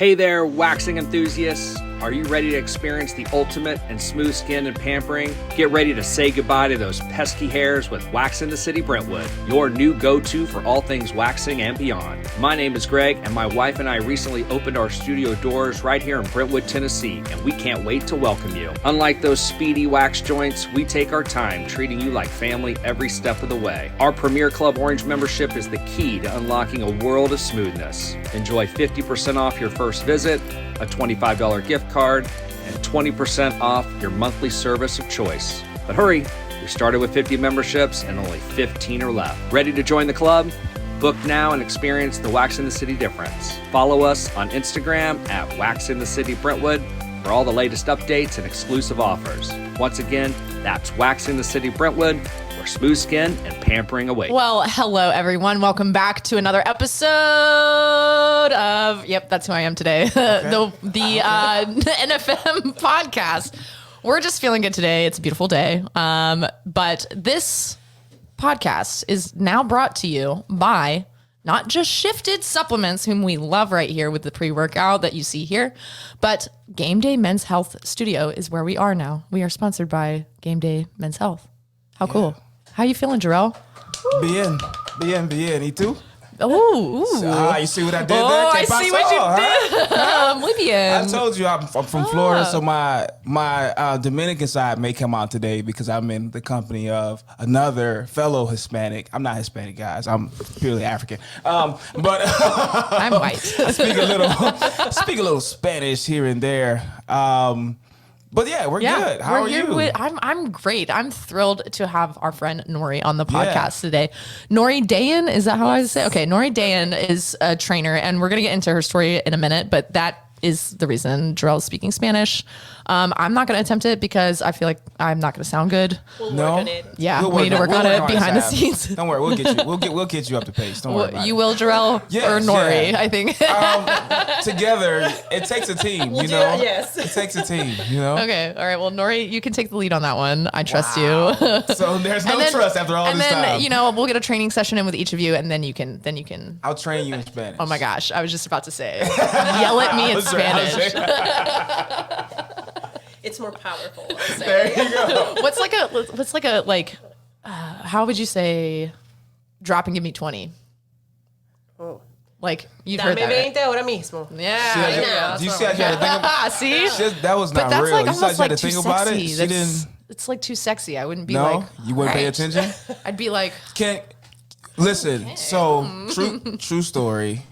Hey there, waxing enthusiasts. Are you ready to experience the ultimate in smooth skin and pampering? Get ready to say goodbye to those pesky hairs with Wax in the City Brentwood, your new go-to for all things waxing and beyond. My name is Greg, and my wife and I recently opened our studio doors right here in Brentwood, Tennessee, and we can't wait to welcome you. Unlike those speedy wax joints, we take our time treating you like family every step of the way. Our Premier Club Orange membership is the key to unlocking a world of smoothness. Enjoy 50% off your first visit, a $25 gift card, and 20% off your monthly service of choice. But hurry, we started with 50 memberships and only 15 are left. Ready to join the club? Book now and experience the Wax in the City difference. Follow us on Instagram at Wax in the City Brentwood for all the latest updates and exclusive offers. Once again, that's Wax in the City Brentwood, where smooth skin and pampering await. Well, hello everyone. Welcome back to another episode of, that's who I am today. Okay. the NFM podcast. We're just feeling good today. It's a beautiful day. But this podcast is now brought to you by not just Shifted Supplements, whom we love right here with the pre-workout that you see here, but Game Day Men's Health Studio is where we are now. We are sponsored by Game Day Men's Health. How cool. How you feeling, Jarrell? Bien. ¿Y tú? Oh, you see what I did there? I see what you did. Muy bien. I told you I'm from Florida, so my Dominican side may come out today because I'm in the company of another fellow Hispanic. I'm not Hispanic, guys. I'm purely African. But I'm white. I speak a little Spanish here and there. But yeah, we're good. How are you? I'm great. I'm thrilled to have our friend Nory on the podcast today. Nory Dayen, is that how I say? Okay, Nory Dayen is a trainer, and we're going to get into her story in a minute, but that is the reason Jarrell's speaking Spanish. I'm not going to attempt it because I feel like I'm not going to sound good. We'll work on it. Yeah, we need to work on it behind the scenes. Don't worry, we'll get you. We'll get you up to pace. Don't worry about you will, Jarrell, or Nory, I think. Together, it takes a team. We'll you know, yes. It takes a team. You know. Okay, all right. Well, Nory, you can take the lead on that one. I trust you. So there's no trust after all this time. And then we'll get a training session in with each of you, and then you can. I'll train you in Spanish. Oh my gosh, I was just about to say, yell at me in Spanish. It's more powerful. There you go. What's like a how would you say drop and give me 20? Oh. Like you've heard Dame that. 20 ahora mismo. Yeah. Do you see how you had to think about See? that was not But that's real. like You said almost you had like to too think about it. sexy. She didn't. It's like too sexy. I wouldn't be No, like. you wouldn't pay right. attention. I'd be like. Can't listen. So true story.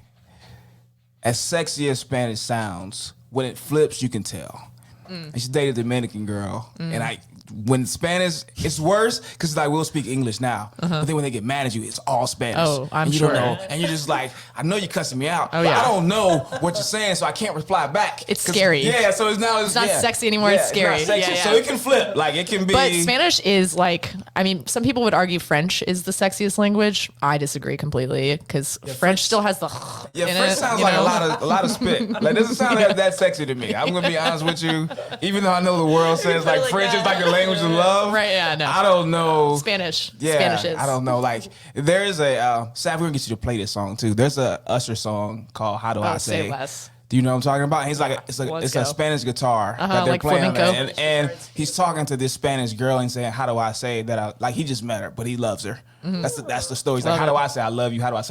As sexy as Spanish sounds, when it flips, you can tell. And she dated a Dominican girl, and when Spanish, it's worse because like we'll speak English now, but then when they get mad at you, it's all Spanish. Oh, I'm and you sure. don't know, and you're just like, I know you're cussing me out, Oh, but yeah. I don't know what you're saying, so I can't reply back. It's scary. Yeah, so it's not sexy anymore, it's scary. It's not sexy. Yeah. So it can flip, like it can be. But Spanish is like, I mean, some people would argue French is the sexiest language. I disagree completely because French still has the in French it, sounds you like know? a lot of spit. Like it doesn't sound that sexy to me. I'm gonna be honest with you. Even though I know the world says like French is like the language of love. Right? Yeah. No. I don't know. Spanish. Yeah, Spanish is. I don't know. Like there is a Sam, we're gonna get you to play this song too. There's a Usher song called "How Do I Say." Say less. Do you know what I'm talking about? He's like it's a Spanish guitar that they're like playing on flamenco. there. And he's talking to this Spanish girl and saying, "How do I say that?" Like he just met her, but he loves her. That's the story. He's like, "How do I say I love you? How do I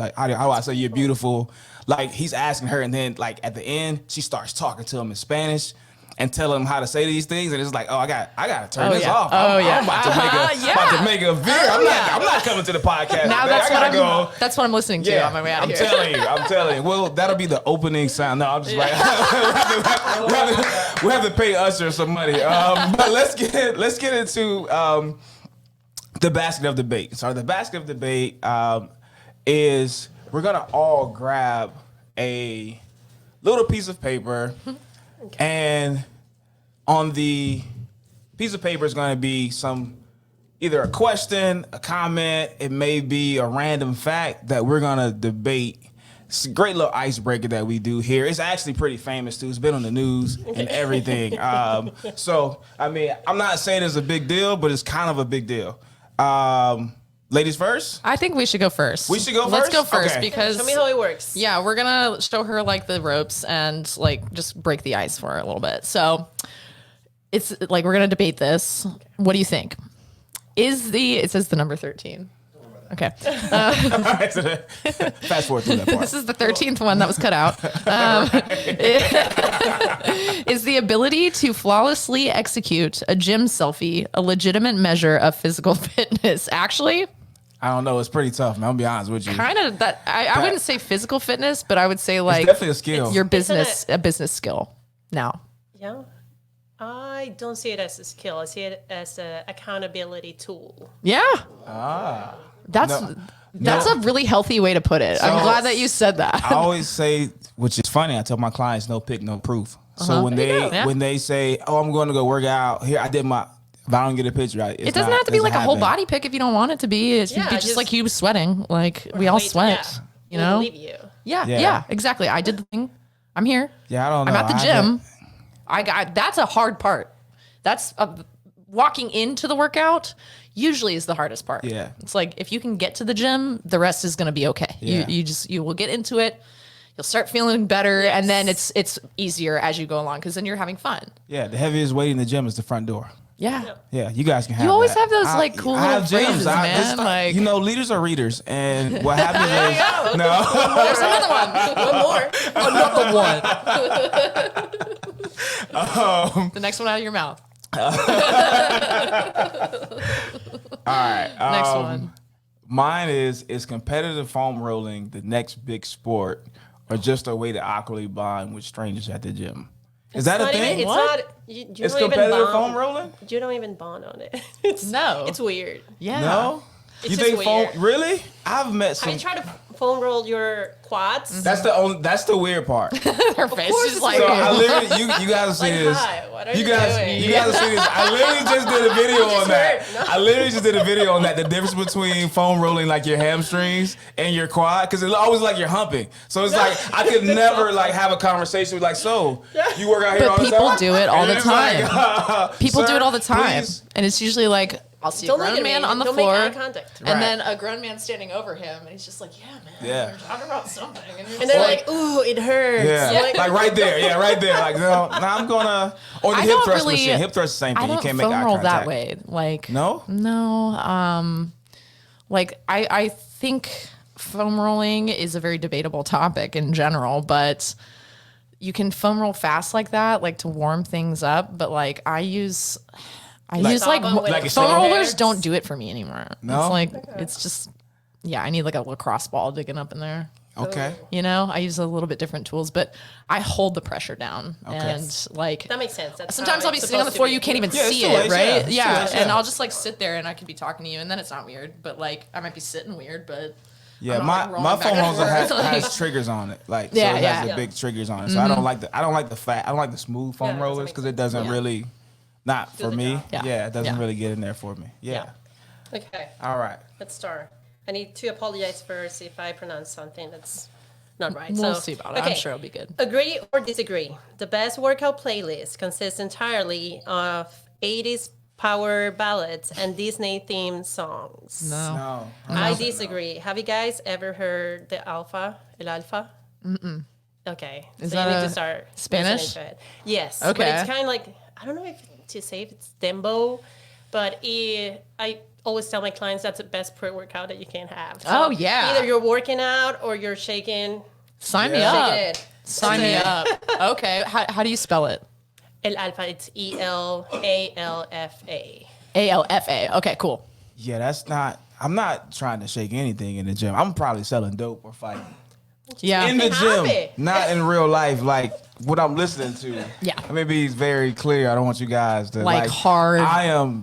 say you're beautiful?" Like he's asking her, and then like at the end, she starts talking to him in Spanish and telling him how to say these things, and it's like, oh, I got to turn this off. I'm about to make a veer. I'm not coming to the podcast. Now today. That's what I'm listening to on my way out of here. I'm telling you. Well, that'll be the opening sound. No, I'm just like, we have to pay Usher some money. But let's get into the basket of debate. So the basket of debate is we're gonna all grab a little piece of paper. And on the piece of paper is going to be either a question, a comment, it may be a random fact that we're going to debate. It's a great little icebreaker that we do here. It's actually pretty famous too. It's been on the news and everything. So, I mean, I'm not saying it's a big deal, but it's kind of a big deal. Ladies first? I think we should go first. We should go Let's first? go first Okay. because Show me how it works. yeah, we're gonna show her like the ropes and like just break the ice for her a little bit. So it's like we're gonna debate this. What do you think? It says the number 13. Okay. Fast forward through that part. This is the 13th one that was cut out. Is the ability to flawlessly execute a gym selfie a legitimate measure of physical fitness? Actually, I don't know. It's pretty tough, man. I'm gonna be honest with you. kind of that. I wouldn't say physical fitness, but I would say like definitely a skill. Your a business skill. Now, Yeah. I don't see it as a skill. I see it as an accountability tool. yeah, that's a really healthy way to put it. I'm So- glad that you said that. I always say, which is funny, I tell my clients, no pic, no proof. So when There you go. Yeah. when they say, oh, I'm going to go work out, here, I did my, if I don't get a picture, It doesn't have to be like a whole body pic if you don't want it to be. It should Yeah, be just just- like you sweating. Like we all Wait, sweat. yeah. You We'll know? believe you. Yeah, Yeah. yeah, exactly. I did the thing. I'm here. Yeah, I don't know. I'm at the I gym. haven't- That's a hard part. That's walking into the workout usually is the hardest part. Yeah. It's like if you can get to the gym, the rest is going to be okay. Yeah. You will get into it. You'll start feeling better, and then it's easier as you go along because then you're having fun. Yeah, the heaviest weight in the gym is the front door. Yeah. Yeah, you guys can have You always that. have those, like, cool I little have gyms. phrases, man, like- you know, leaders are readers. And what happens is, no. There's another one. One more. Another one. The next one out of your mouth. All right. Next one. Mine is competitive foam rolling the next big sport or just a way to awkwardly bond with strangers at the gym? Is that a Not thing? even, it's What? not. You It's don't even competitive bond. foam rolling? You don't even bond on it. It's, No. It's weird. Yeah. No? It's You just think foam weird. really? I've met some. Have you tried to foam roll your quads? That's the weird part. Her face course is it's like, So I literally, you guys see Like, this. hi, what are You you guys, doing? you guys see this. I literally just did a video on just that. heard. No. I literally just did a video on that. The difference between foam rolling like your hamstrings and your quad, because it's always like you're humping. So it's like I could never like have a conversation with like, so you work out here But all the people time? do it all And the it's like, people do "Sir, it all the time. please." And it's usually like, I'll see Don't a look grown at me. man on the Don't floor. make eye contact. And Right. then a grown man standing over him, and he's just like, "Yeah, man, Yeah. we're talking about something." And, you're And just they're like, like, ooh, it hurts. Yeah, Like, like right there. Yeah, right there. Like, no, I'm gonna. Or the I hip don't thrust really- machine. Hip thrust is the same I thing. You don't can't make foam eye roll contact. that way. Like, No? like I think foam rolling is a very debatable topic in general, but you can foam roll fast like that, like to warm things up. But like I use like Saba with Like a foam sling? rollers don't do it for me anymore. No? It's like it's just I need like a lacrosse ball digging up in there. Okay. You know, I use a little bit different tools, but I hold the pressure down and like that makes sense. That's sometimes how I'll be it's sitting on the supposed to floor, be. you can't even Yeah, it's see two it, ways, right? yeah. It's two Yeah, ways, and yeah. I'll just like sit there and I could be talking to you, and then it's not weird, but like I might be sitting weird, but Yeah, I'm not, my like, rolling my back foam and roller has, forth, like- has triggers on it, like Yeah, so it yeah. has the Yeah. big triggers on it. So I don't like the flat. I don't like the smooth foam Yeah, that doesn't rollers make because it doesn't really, not for the me. job. Yeah. Yeah, it doesn't Yeah. really get in there for me. Yeah. Okay, All right. let's start. I need to apologize first if I pronounce something that's not right. We'll so, see about it. I'm sure it'll be good. Agree or disagree? The best workout playlist consists entirely of 80s power ballads and Disney themed songs. No. No. I disagree. Have you guys ever heard the Alpha? El Alfa? Mm-mm. Okay. Is so you that need a to start Spanish? listening to it. Yes. Okay. But it's kind of like, I don't know if to say if it's dembo, but I always tell my clients that's the best pre-workout that you can have. So Oh, yeah. Either you're working out or you're shaking. Sign me Yeah. up. Shake it. Sign me up. Okay. How do you spell it? El Alfa, it's ELALFA. ALFA. Okay, cool. Yeah, that's not. I'm not trying to shake anything in the gym. I'm probably selling dope or fighting Yeah. in the gym, happy. not in real life. Like what I'm listening to. Yeah. Let me be very clear. I don't want you guys to Like hard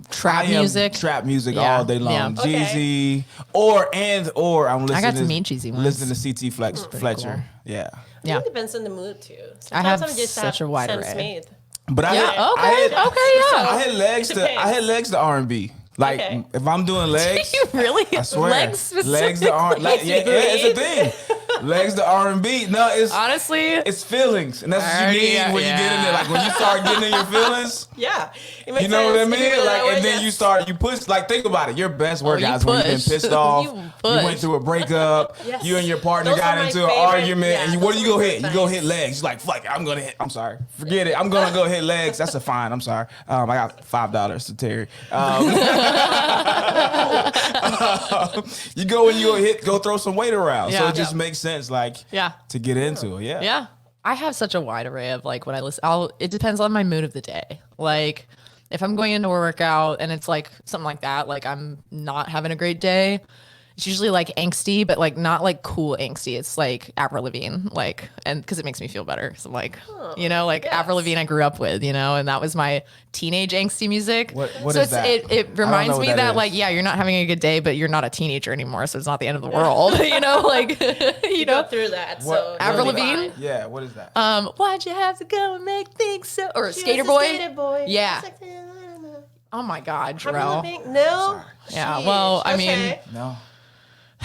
trap music? Trap music Yeah. all day long. Yeah. Okay. Jeezy or I'm listening. I got to to meet Jeezy once. Listen to CT Fletcher. cool. Yeah. Yeah. It depends on the mood too. I have Sometimes just such a wide Sam array. Smith. But Yeah. I Okay. Yeah. had legs It to depends. R&B. Like Okay. if I'm doing legs, You really I swear, legs legs to R. Like, yeah, it's a thing. Legs to R&B. No, it's Honestly, it's feelings, and that's what you need when you get in there. Like when you start getting in your feelings. Yeah. You know what I mean? Like, and then you push. Like, think about it. Your best workouts when you've been pissed off. You went through a breakup. Yes. You and your partner Those got are my into an favorite. argument. Yeah, and what do you go hit? You go things. hit legs. You're like, fuck it. I'm gonna hit. I'm sorry. Forget it. I'm gonna go hit legs. That's a fine. I'm sorry. I got $5 to Terry. You go and you go throw some weight around. So Yeah. it just makes sense, like, to get into it. Yeah. yeah. I have such a wide array of like when I listen. It depends on my mood of the day. Like if I'm going into a workout and it's like something like that, like I'm not having a great day. It's usually like angsty, but like not like cool angsty. It's like Avril Lavigne, like, and because it makes me feel better. So I'm like, Avril Lavigne I grew up with, and that was my teenage angsty music. What so is that? It reminds me that is. like, yeah, you're not having a good day, but you're not a teenager anymore. So it's not the end of the world, like, You go through that. So Avril you'll be Lavigne? fine. Yeah. What is that? Why'd you have to go and make things so, or She Skater was a Boy? Skater Boy. Yeah. It's like, I don't know. Oh my God, Avril Jarrell. Lavigne? No. Yeah, Sheesh. well, I Okay. mean, No.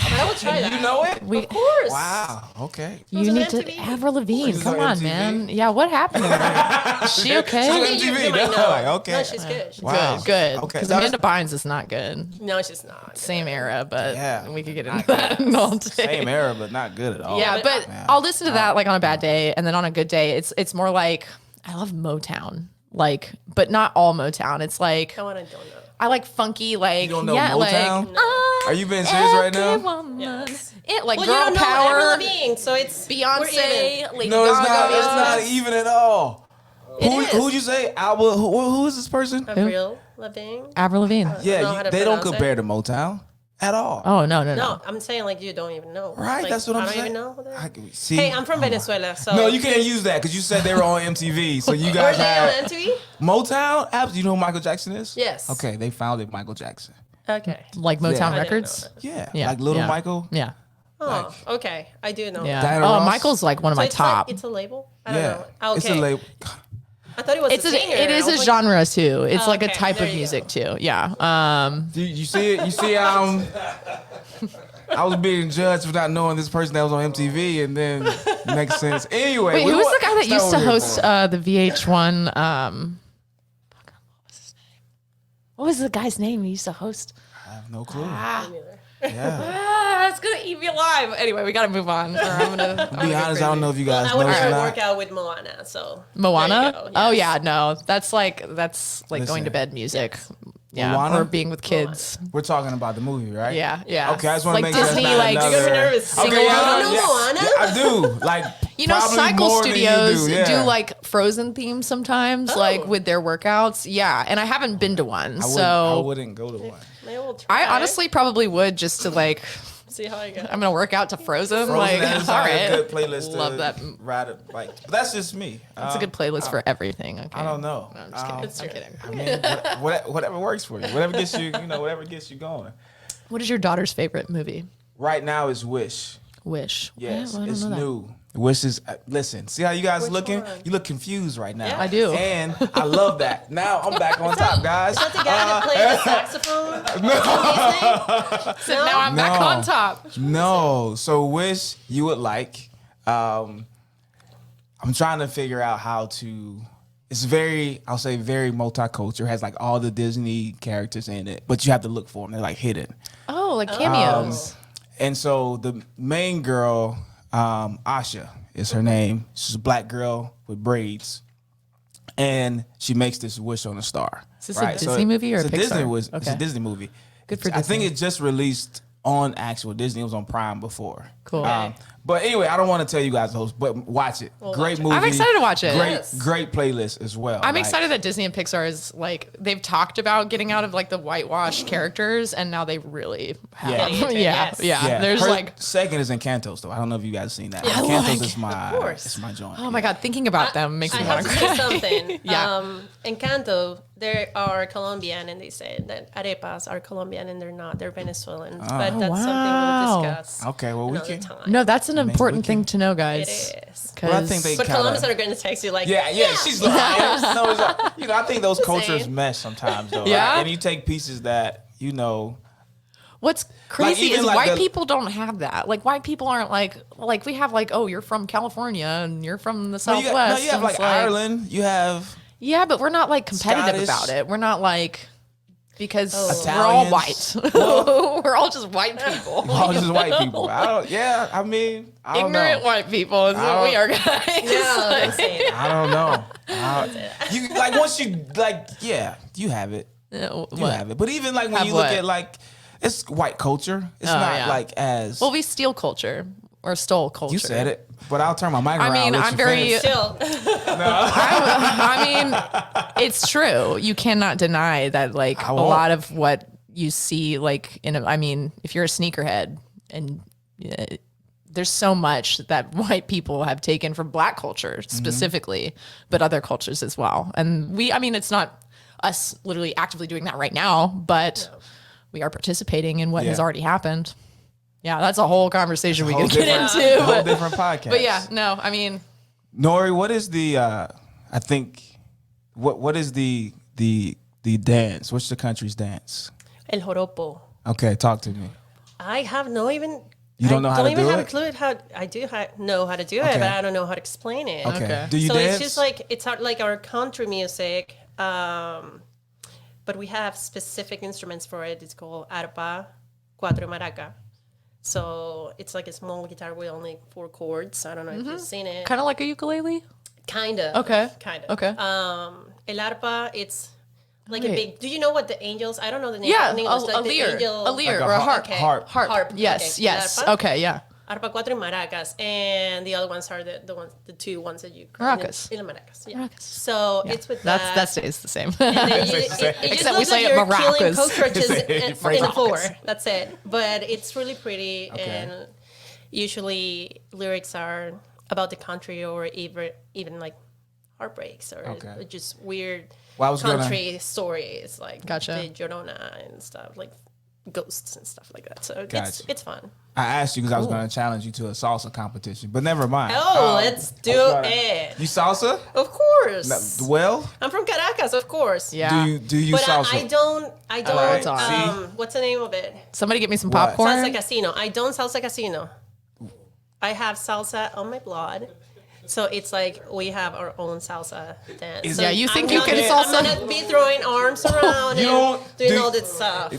I will try that. You know it? we. Of course. Wow. Okay. You was on need to MTV. Avril Lavigne. She's Come on on, MTV? man. Yeah, what happened to her? Is she okay? She's on I think MTV, you might no, know. like, okay. No, she's good. She's Wow. Good. Okay. Because That was- Amanda Bynes is not good. No, she's not. Same era, but Yeah. we could get into that all day. Same era, but not good at all. Yeah, Yeah, but Yeah. I'll listen to that like on a bad day, and then on a good day, it's more like I love Motown, like, but not all Motown. It's like Come on, I don't know. I like funky, like, You don't know yeah, Motown? like. Are you being serious right now? Yes. It like Well, girl you don't know power, Avril Lavigne, so it's we're even. Beyonce, Lady No, it's Gaga. not. It's not even at all. It is. Who'd you say? Alba? Who is this person? Avril Lavigne. Avril Lavigne. know Yeah, how to they don't pronounce it. compare to Motown at all. Oh no. No, I'm saying like you don't even know. Right, Like, that's what I'm I don't saying. even know. Who they are. See, Hey, I'm from Venezuela, so No, you can't use that because you said they were on MTV. So you Were guys they had on MTV? Motown. You know who Michael Jackson is? Yes. Okay, they founded Michael Jackson. Okay. Like Motown Yeah. I didn't Records. know Yeah, Yeah, like Little yeah. Michael. Yeah, Oh, okay. I do know. yeah. Diana Oh, Ross? Michael's like one of So my it's top. Like, it's a label. I don't Yeah, know. Okay. it's a label. I thought it was It's a singer. it is I a was like, genre too. It's Oh, like a okay. type There of you music go. too. Yeah. You see it? You see how I was being judged for not knowing this person that was on MTV, and then it makes sense. Anyway, Wait, who was the guy that that's not used to what we're here host for. the VH1? What was the guy's name? He used to host. I have no clue. neither. Yeah. It's gonna eat me alive. Anyway, we gotta move on. Or I'm gonna To be honest, I don't know if you guys I would know never or work not. out with Moana, so Moana. There you go, Oh yes. yeah, no, that's like going Listen. to bed music. Yeah, Moana? or being with kids. We're talking about the movie, right? Yeah, yeah. Okay, I just want to like make sure Disney, that's not like another. You're nervous. Okay, Sing yeah, along. yeah, You know Moana? yeah, I do. Like, You know, probably Cycle more than you Studios do, yeah. like Frozen themes sometimes, like with their workouts. Yeah, and I haven't been to one, I so wouldn't go to one. Maybe we'll try. I honestly probably would just to like. see how I go. I'm gonna work out to Frozen. Frozen like, is all like right, a good playlist. Love to that. Ride it, like, but that's just me. It's a good playlist for everything. Okay. I don't know. No, I'm just kidding. It's I'm true. kidding. I mean, whatever works for you. Whatever gets you, whatever gets you going. What is your daughter's favorite movie? Right now is Wish. Wish. Yes, Yeah, well, I don't it's know that. new. Wish is listen. See how you guys Which looking? one? You look confused right now. Yeah. I do. And I love that. Now I'm back on top, guys. Is that the guy that played the saxophone? No. So now I'm back No. on top. No. So Wish you would like. I'm trying to figure out how to. It's very, I'll say, very multicultural. Has like all the Disney characters in it, but you have to look for them. They're like hidden. Oh, like cameos. And so the main girl, Asha is her name. She's a black girl with braids. And she makes this wish on a star. Is this a Disney movie or it's a Disney Pixar? It's a Okay. Disney movie. Good for I think Disney. it just released on actual Disney. It was on Prime before. Cool. But anyway, I don't want to tell you guys the host, but watch it. Great watch it. movie. I'm excited to watch it. Great, Yes. great playlist as well. I'm Like, excited that Disney and Pixar is like they've talked about getting out of like the whitewashed characters, and now they really have. Yeah. Getting into it, yeah, yes. yeah. Yeah. There's her like, second is Encantos though. I don't know if you guys have seen that. Yeah, I Encantos like- is my, Of course. it's my joint. oh my god, thinking about them makes I me have want to to say cry. something. Yeah. Encanto, they are Colombian, and they say that arepas are Colombian, and they're not. They're Venezuelan. But that's wow. something we'll discuss. Okay, well, we another can- time. No, that's an important we thing can- to know, guys. It is. Well, I think they But kinda- Columbus are going to text you like, Yeah, she's lying. No, it's like, I think those cultures saying. mesh sometimes though. Yeah? Like, and you take pieces that, What's crazy even is like white the- people don't have that. Like white people aren't like we have like, oh, you're from California and you're from the Southwest. You have and like it's Ireland. You have yeah, but we're not like competitive Scottish. about it. We're not like because we're Italians. all white. We're all just white people. all just white people. I mean, I don't Ignorant know. white people is what we are, guys. No, don't say it. I don't know. You like once you like, yeah, you have it. You have it. But even like when Have you look what? at like, it's white culture. It's Oh, not yeah. like as Well, we steal culture or stole culture. you said it. But I'll turn my mic around. I mean, let I'm you very. finish. Still, I mean, it's true. You cannot deny that, like, a won't. lot of what you see, like, I mean, if you're a sneakerhead and there's so much that white people have taken from black culture specifically, but other cultures as well. And I mean, it's not us literally actively doing that right now, but we are participating in what has Yeah. already happened. Yeah, that's a whole conversation we Whole could get different- into. whole But, different podcast. but yeah, no, I mean, Nory, what is the? I think what is the dance? What's the country's dance? El Joropo. Okay, talk to me. I have no even. You don't know how to I don't do even have it? a clue how I do know how to do Okay. it, but I don't know how to explain it. Okay. Okay. Do you So dance? it's just like like our country music, but we have specific instruments for it. It's called arpa, cuatro maraca. So it's like a small guitar with only 4 chords. I don't know if you've seen it. kind of like a ukulele. Kind of. Okay. Kind of. Okay. El arpa, it's like a Wait. big. Do you know what the angels? I don't know the name. Yeah, in English, like a the lyre, angel, a lyre Like a or a harp. harp. Okay. Harp. Harp. Yes, Okay. yes. El arpa. Okay, yeah. Arpa, cuatro, y maracas, and the other ones are the 2 ones that you Maracas. In the maracas. Yeah. Maracas. So it's with that. That stays the same. And then you, It's the it same. just Except we looks say like you're maracas. killing cockroaches It's in the floor. maracas. That's it. But it's really pretty, Okay. and usually lyrics are about the country or even like heartbreaks or Okay. just weird Well, I was country stories like Gotcha. the Llorona and stuff, like ghosts and stuff like that. So Gotcha. it's fun. I asked you because I was going to challenge you to a salsa competition, but never mind. Oh, let's do it. You salsa? Of course. Well, I'm from Caracas, of course. Yeah. do you But salsa? I don't. Alright, see? What's the name of it? Somebody get me some What? popcorn. Salsa Casino. I don't salsa casino. I have salsa on my blood. So it's like we have our own salsa dance. So Yeah, you think I'm you not- can salsa? I'm gonna be throwing arms around You don't and doing do- all this stuff.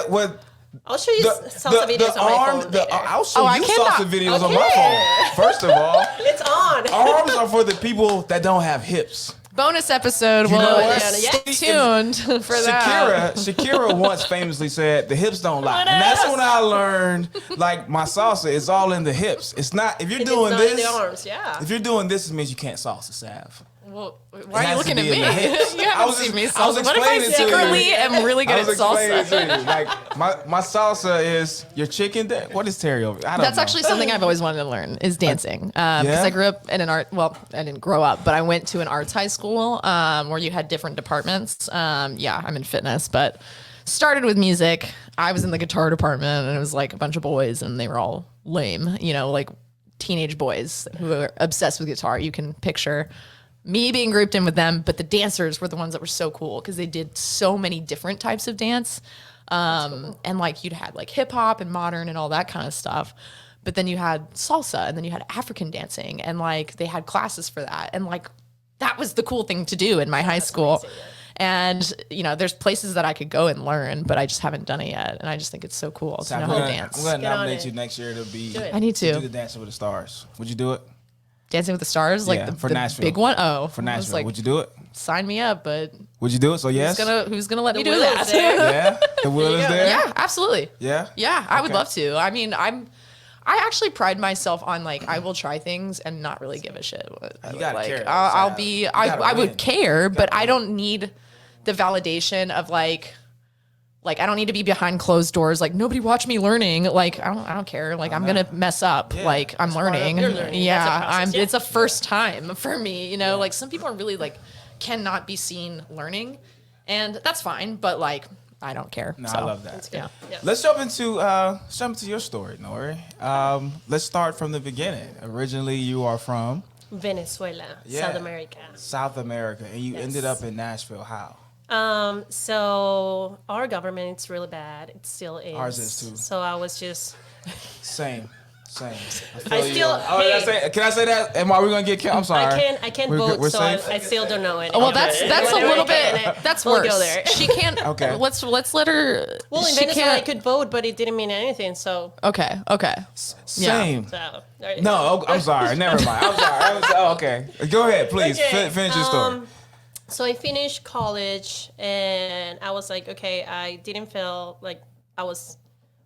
What? I'll show you salsa videos on my phone later. I'll show I you cannot- salsa videos on my Okay. phone. First of all, It's on. arms are for the people that don't have hips. Bonus episode. You know Well, what? stay Yeah. tuned for that. Shakira once famously said, "The hips don't lie," and that's when I learned, like, my salsa is all in the hips. It's not if you're It's doing not this. in the arms, yeah. If you're doing this, it means you can't salsa, Sav. Well, It why are you has looking to at be in me? the hips. You I haven't was seen just- me I was salsa. What if I explaining to you. secretly am really good I at was explaining salsa? it to you. Like my salsa is your chicken. What is Terry over? I don't That's know. actually something I've always wanted to learn is dancing. Because Yeah? I grew up in an art. Well, I didn't grow up, but I went to an arts high school where you had different departments. Yeah, I'm in fitness, but started with music. I was in the guitar department, and it was like a bunch of boys, and they were all lame. You know, like teenage boys who are obsessed with guitar. You can picture me being grouped in with them, but the dancers were the ones that were so cool because they did so many different types of dance. And like you'd had like hip hop and modern and all that kind of stuff. But then you had salsa and then you had African dancing and like they had classes for that. And like that was the cool thing to do in my high school. crazy, yeah. And you know, there's places that I could go and learn, but I just haven't done it yet. And I just think it's so cool to know I'm how to gonna dance. I'm gonna Get on nominate it. you next year to be. Do it. I need do to. the Dancing with the Stars. Would you do it Dancing with the Stars, like Yeah, the, for the Nashville. big one. Oh, for I was Nashville? like, Would you do it? sign me up, but Would you do it? So yes. who's gonna let me do will that? is there. Yeah. The will is go. there. Yeah, absolutely. Yeah. Yeah, I would Okay. love to. I mean, I actually pride myself on like I will try things and not really give a shit. You gotta like, care, though, I'll Sav. be. You I gotta would win. care, but I don't need the validation of like I don't need to be behind closed doors. Like nobody watch me learning. Like I don't care. Like I'm gonna mess up. Yeah, like I'm that's part of learning. You're learning. Yeah, That's a process, yeah. It's a first time for me. You know, like some people are really like cannot be seen learning, and that's fine. But like I don't care. No, so. I love that. Yeah. Yeah. Let's jump into your story, Nory. Let's start from the beginning. Originally, you are from Venezuela, Yeah. South America. South America, and you Yes. ended up in Nashville. How? So our government, it's really bad. It still is. Ours is too. So I was just. Same. I still. Can I say that? Are we gonna get killed? I'm sorry. I can't vote, we're so safe? I still don't know it. Well, that's a little bit. That's We'll worse. go there. She can't. Okay. Let's let her. Well, in she Venezuela, I can't. could vote, but it didn't mean anything. So. Okay. Same. So No, I'm sorry. Never mind. I'm sorry. Okay. Go ahead, please. Okay, Finish your story. So I finished college, and I was like, okay, I didn't feel like I was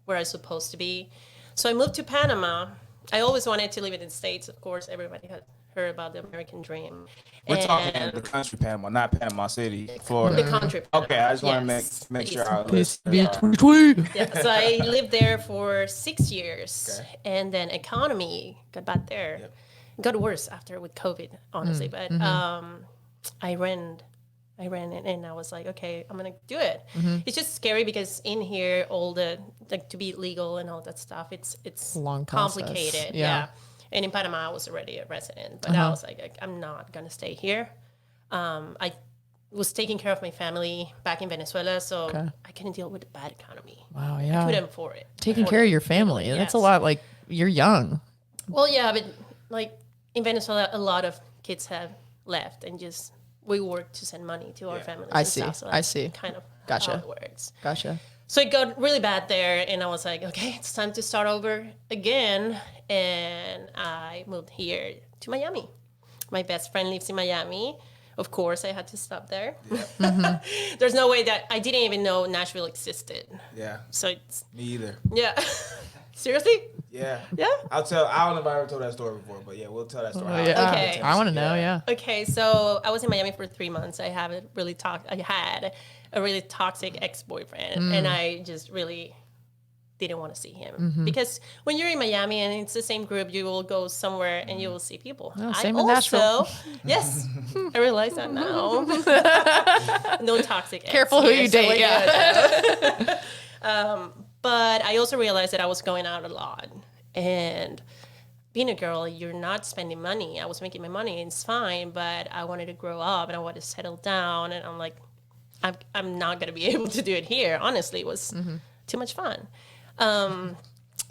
where I was supposed to be. So I moved to Panama. I always wanted to live in the States. Of course, everybody had heard about the American dream. We're talking the country Panama, not Panama City, Florida. The country. Panama. Okay, I just want Yes. to make sure I Please listen. be Yeah. 2020. Yeah, so I lived there for 6 years, and then economy got bad there. Yep. It got worse after with COVID, honestly. But I ran it, and I was like, okay, I'm gonna do it. It's just scary because in here, all the like to be legal and all that stuff, it's Long process. complicated. Yeah. And in Panama, I was already a resident, but I was like, I'm not gonna stay here. I was taking care of my family back in Venezuela, so I couldn't deal with the bad economy. Wow. I Yeah. couldn't afford it. Taking care of your family. That's a Yes. lot. Like you're young. Well, yeah, but like in Venezuela, a lot of kids have left and just we work to send money to our families. I and see. Stuff, so I that's see. Kind of Gotcha. how it works. Gotcha. So it got really bad there, and I was like, okay, it's time to start over again. And I moved here to Miami. My best friend lives in Miami. Of course, I had to stop there. There's no way that I didn't even know Nashville existed. Yeah, So it's me either. yeah. Seriously? Yeah. Yeah. I don't know if I ever told that story before, but yeah, we'll tell that story. Yeah. Okay. I want to know. Yeah. Okay, so I was in Miami for 3 months. I had a really toxic ex-boyfriend, and I just really didn't want to see him because when you're in Miami and it's the same group, you will go somewhere and you will see people. same I in Nashville. Yes, I realize that now. No toxic. Ex Careful who here, you so date. we're Yeah. good. But I also realized that I was going out a lot, and being a girl, you're not spending money. I was making my money, and it's fine, but I wanted to grow up and I wanted to settle down, and I'm like, I'm not gonna be able to do it here. Honestly, it was too much fun.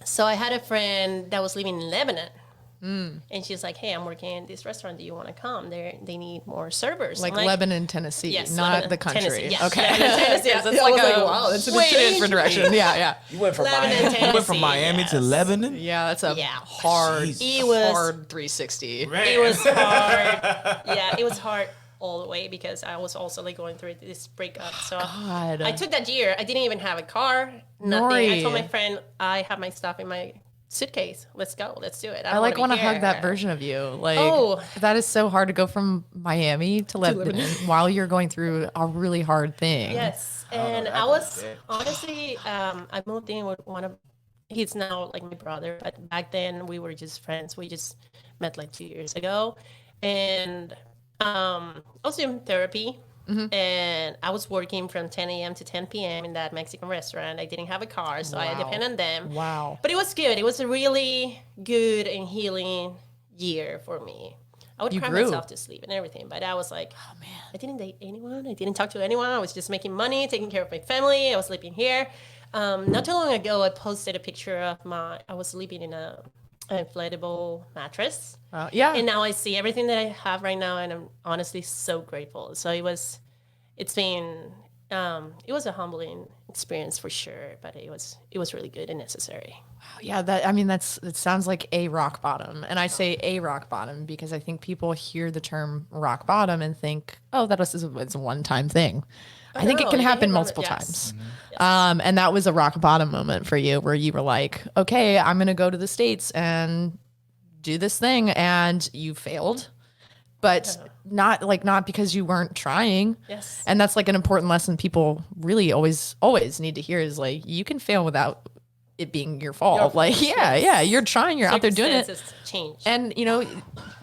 So I had a friend that was living in Lebanon, and she's like, "Hey, I'm working in this restaurant. Do you want to come? They need more servers." Like I'm Lebanon, Tennessee, Yes, not Lebanon, the country. Tennessee, yes. Okay. Lebanon, Tennessee. Yes, that's Yeah, I like was a like, wow, that's that's way a different direction. Yeah. You went from Lebanon, Miami. You went from Tennessee, Miami to yes. Lebanon. Yeah. That's a Yeah. hard, Jeez. It was- hard 360. It was hard. Yeah, it was hard all the way because I was also like going through this breakup. So God. I took that year. I didn't even have a car. Nothing. Nory. I told my friend I have my stuff in my suitcase. Let's go. Let's do it. I like want to hug that version of you. Like Oh. that is so hard to go from Miami to Lebanon while you're going through a really hard thing. Yes, and that I was was it. honestly, I moved in with one of. He's now like my brother, but back then we were just friends. We just met like 2 years ago, and I was doing therapy, and I was working from 10 a.m. to 10 p.m. in that Mexican restaurant. I didn't have a car, so I Wow. depended on them. Wow. But it was good. It was a really good and healing year for me. I would You cry grew. myself to sleep and everything, but I was like, oh man, I didn't date anyone. I didn't talk to anyone. I was just making money, taking care of my family. I was sleeping here. Not too long ago, I posted a picture of I was sleeping in an inflatable mattress. Yeah. And now I see everything that I have right now, and I'm honestly so grateful. So it was a humbling experience for sure, but it was really good and necessary. Yeah, it sounds like a rock bottom. And I say a rock bottom because I think people hear the term rock bottom and think, oh, it's a one-time thing. I think it no, can you happen think about multiple it, yes. times. Yes. And that was a rock bottom moment for you where you were like, okay, I'm going to go to the States and do this thing. And you failed, but not because you weren't trying. Yes. And that's like an important lesson people really always need to hear is like, you can fail without it being your fault. Your Like, fault, yeah, you're trying, you're out there doing it. Circumstances change. And,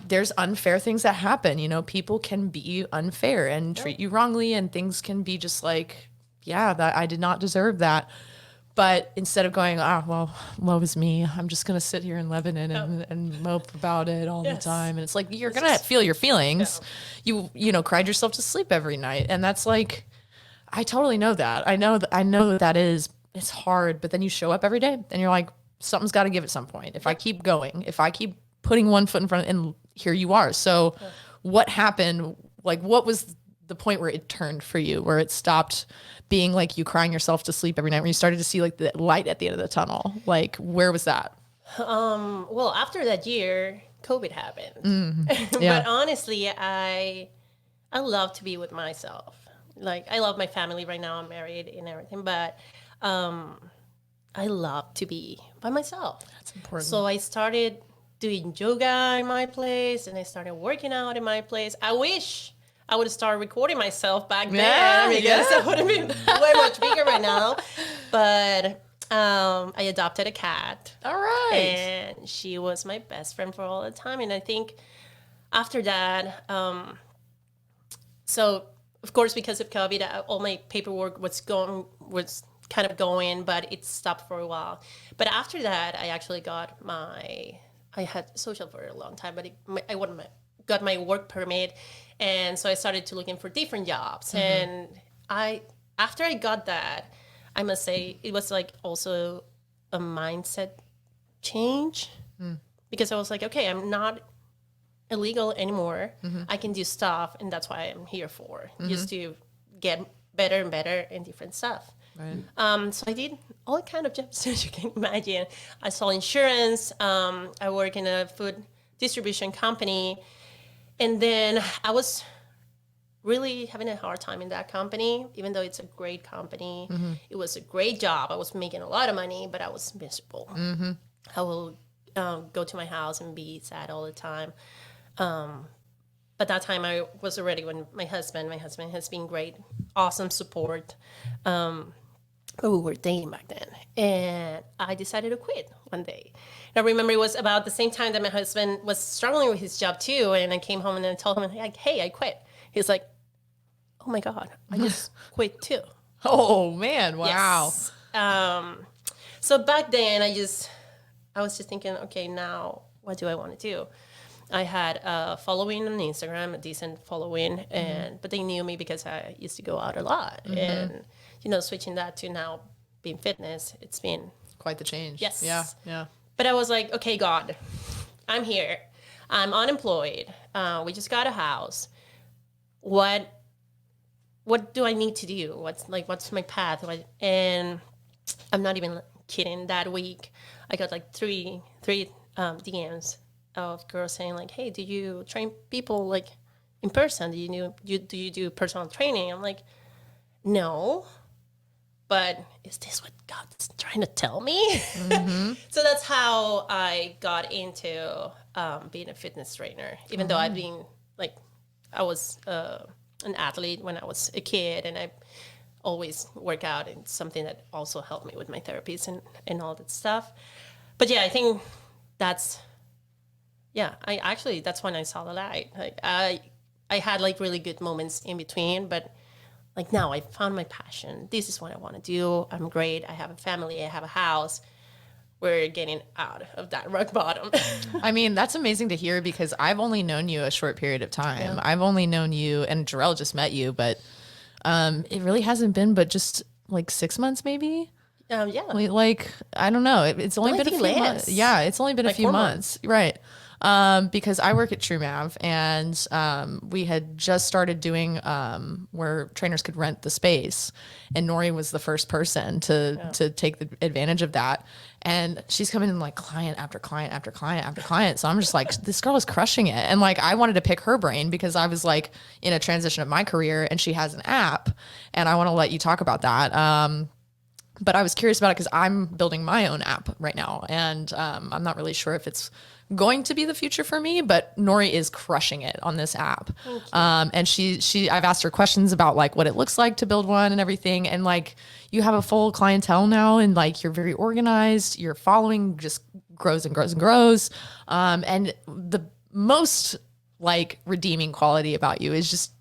there's unfair things that happen. People can be unfair and treat you wrongly, and things can be just like, yeah, that I did not deserve that. But instead of going, well, woe is me, I'm just going to sit here in Lebanon and mope about it all the Yes. time. And it's like, you're going to feel your feelings. You cried yourself to sleep every night. And that's like, I totally know that. I know that it's hard, but then you show up every day and you're like, something's got to give at some point. If I keep going, if I keep putting one foot in front, and here you are. So what happened? Like, what was the point where it turned for you, where it stopped being like you crying yourself to sleep every night, when you started to see like the light at the end of the tunnel? Like, where was that? Well, after that year, COVID happened. Mm-hmm. Yeah. But honestly, I love to be with myself. Like, I love my family right now. I'm married and everything, but I love to be by myself. That's important. So I started doing yoga in my place, and I started working out in my place. I wish I would have started recording myself back then, because I would have been way much bigger right now. But I adopted a cat. All right. And she was my best friend for all the time. And I think after that, so of course, because of COVID, all my paperwork was kind of going, but it stopped for a while. But after that, I actually got I had social for a long time, but I got my work permit. And so I started to looking for different jobs. Mm-hmm. And after I got that, I must say it was like also a mindset change, because I was like, okay, I'm not illegal anymore. Mm-hmm. I can do stuff, and that's why I'm here for, just to get better and better in different stuff. Right. So I did all kind of jobs as you can imagine. I sold insurance. I work in a food distribution company. And then I was really having a hard time in that company, even though it's a great company. Mm-hmm. It was a great job. I was making a lot of money, but I was miserable. Mm-hmm. I will go to my house and be sad all the time. But that time I was already with my husband. My husband has been great, awesome support. But we were dating back then. And I decided to quit one day. And I remember it was about the same time that my husband was struggling with his job too. And I came home and I told him, like, hey, I quit. He's like, oh my God, I just quit too. Oh man, wow. Yes. So back then I was just thinking, okay, now what do I want to do? I had a following on Instagram, a decent following, but they knew me because I used to go out a lot. Mm-hmm. And, switching that to now being fitness, it's been quite the change. Yes. Yeah. But I was like, okay, God, I'm here. I'm unemployed. We just got a house. What do I need to do? What's my path? And I'm not even kidding. That week, I got like three DMs of girls saying like, hey, do you train people like in person? Do you do personal training? I'm like, no, but is this what God's trying to tell me? Mm-hmm. So that's how I got into being a fitness trainer, even though I've been I was an athlete when I was a kid, and I always work out. It's something that also helped me with my therapies and all that stuff. But yeah, I think that's when I saw the light. Like I had like really good moments in between, but like now I found my passion. This is what I want to do. I'm great. I have a family. I have a house. We're getting out of that rock bottom. I mean, that's amazing to hear, because I've only known you a short period of time. Yeah. I've only known you, and Jarrell just met you, but it really hasn't been but just like 6 months maybe. Yeah. Like, I don't know. It's only been a few months. Yeah, it's only been a few months. Right. Because I work at TrueMav, and we had just started doing where trainers could rent the space, and Nory was the first person to take the advantage of that. And she's coming in like client after client after client after client. So I'm just like, this girl is crushing it. And like, I wanted to pick her brain because I was like in a transition of my career, and she has an app, and I want to let you talk about that. But I was curious about it because I'm building my own app right now, and I'm not really sure if it's going to be the future for me, but Nory is crushing it on this app. And I've asked her questions about like what it looks like to build one and everything. And like, you have a full clientele now, and like, you're very organized, your following just grows and grows and grows. And the most like redeeming quality about you is just